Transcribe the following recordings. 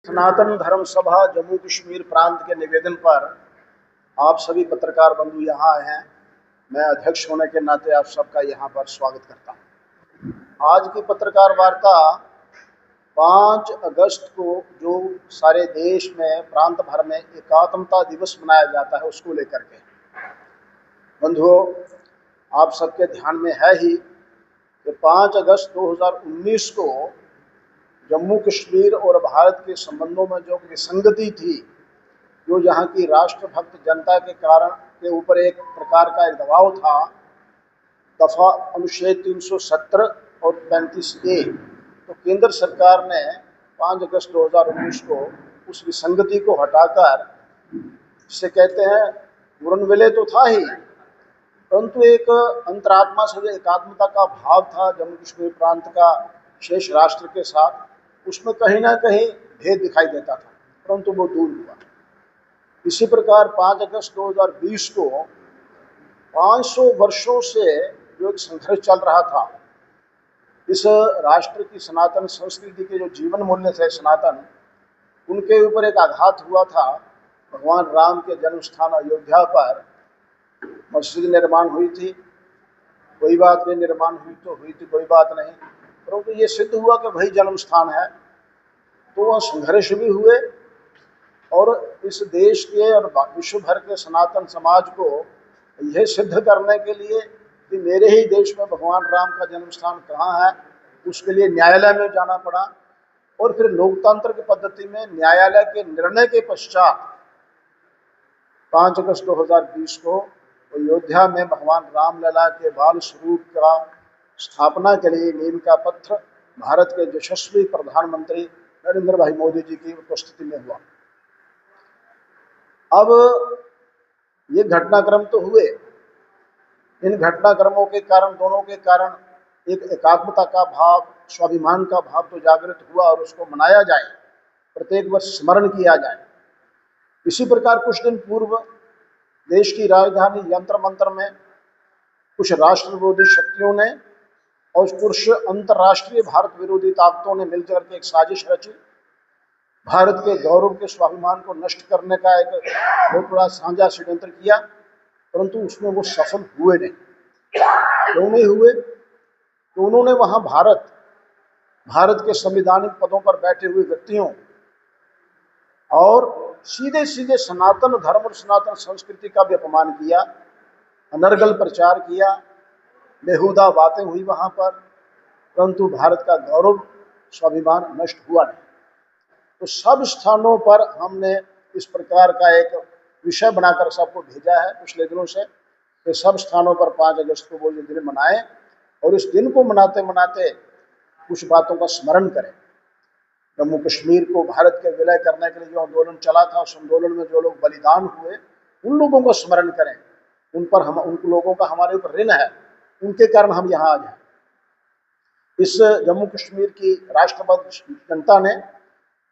सनातन धर्म सभा जम्मू कश्मीर प्रांत के निवेदन पर आप सभी पत्रकार बंधु यहाँ आए हैं। मैं अध्यक्ष होने के नाते आप सबका यहाँ पर स्वागत करता हूँ। आज की पत्रकार वार्ता 5 अगस्त को जो सारे देश में प्रांत भर में एकात्मता दिवस मनाया जाता है उसको लेकर के। बंधुओं, आप सबके ध्यान में है ही कि 5 अगस्त 2019 को जम्मू कश्मीर और भारत के संबंधों में जो विसंगति थी, जो यहाँ की राष्ट्रभक्त जनता के कारण के ऊपर एक प्रकार का एक दबाव था, दफा अनुच्छेद 370 और 35A, तो केंद्र सरकार ने 5 अगस्त 2019 को उस विसंगति को हटाकर, जिसे कहते हैं पूर्णविलय तो था ही, परंतु एक अंतरात्मा से एकात्मता का भाव था जम्मू कश्मीर प्रांत का शेष राष्ट्र के साथ, उसमें कहीं ना कहीं भेद दिखाई देता था, परंतु वो दूर हुआ। इसी प्रकार 5 अगस्त 2020 को 500 वर्षों से जो एक संघर्ष चल रहा था, इस राष्ट्र की सनातन संस्कृति के जो जीवन मूल्य थे सनातन, उनके ऊपर एक आघात हुआ था। भगवान राम के जन्म स्थान अयोध्या पर मस्जिद निर्माण हुई थी, कोई बात नहीं, निर्माण हुई तो हुई थी, कोई बात नहीं, परंतु ये सिद्ध हुआ कि वही जन्म स्थान है। तो वह संघर्ष भी हुए और इस देश के और विश्व भर के सनातन समाज को यह सिद्ध करने के लिए कि मेरे ही देश में भगवान राम का जन्म स्थान कहाँ है, उसके लिए न्यायालय में जाना पड़ा। और फिर लोकतंत्र की पद्धति में न्यायालय के निर्णय के पश्चात 5 अगस्त 2020 को अयोध्या में भगवान रामलला के बाल स्वरूप का स्थापना के लिए नीम का पत्थर भारत के यशस्वी प्रधानमंत्री नरेंद्र भाई मोदी जी की उपस्थिति में हुआ। अब ये घटनाक्रम तो हुए, इन घटनाक्रमों के कारण, दोनों के कारण एक एकात्मता का भाव, स्वाभिमान का भाव तो जागृत हुआ और उसको मनाया जाए, प्रत्येक वर्ष स्मरण किया जाए। इसी प्रकार कुछ दिन पूर्व देश की राजधानी यंत्र मंत्र में कुछ राष्ट्र विरोधी शक्तियों ने और कुछ अंतर्राष्ट्रीय भारत विरोधी ताकतों ने मिलकर के एक साजिश रची, भारत के गौरव के स्वाभिमान को नष्ट करने का एक बहुत बड़ा साझा षड्यंत्र किया, परंतु उसमें वो सफल हुए नहीं। क्यों नहीं हुए? तो उन्होंने वहां भारत के संवैधानिक पदों पर बैठे हुए व्यक्तियों और सीधे सीधे सनातन धर्म और सनातन संस्कृति का भी अपमान किया, अनर्गल प्रचार किया, बेहुदा बातें हुई वहां पर, परंतु भारत का गौरव स्वाभिमान नष्ट हुआ नहीं। तो सब स्थानों पर हमने इस प्रकार का एक विषय बनाकर सबको भेजा है पिछले दिनों से कि सब स्थानों पर 5 अगस्त को वो दिन मनाएं और इस दिन को मनाते मनाते कुछ बातों का स्मरण करें। जम्मू कश्मीर को भारत के विलय करने के लिए जो आंदोलन चला था, उस आंदोलन में जो लोग बलिदान हुए, उन लोगों को स्मरण करें। उन लोगों का हमारे ऊपर ऋण है, उनके कारण हम यहाँ आज हैं। इस जम्मू कश्मीर की राष्ट्रभक्त जनता ने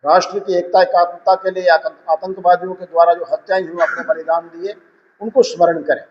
राष्ट्र की एकता एकात्मता के लिए आतंकवादियों के द्वारा जो हत्याएं हुई, अपने बलिदान दिए, उनको स्मरण करें।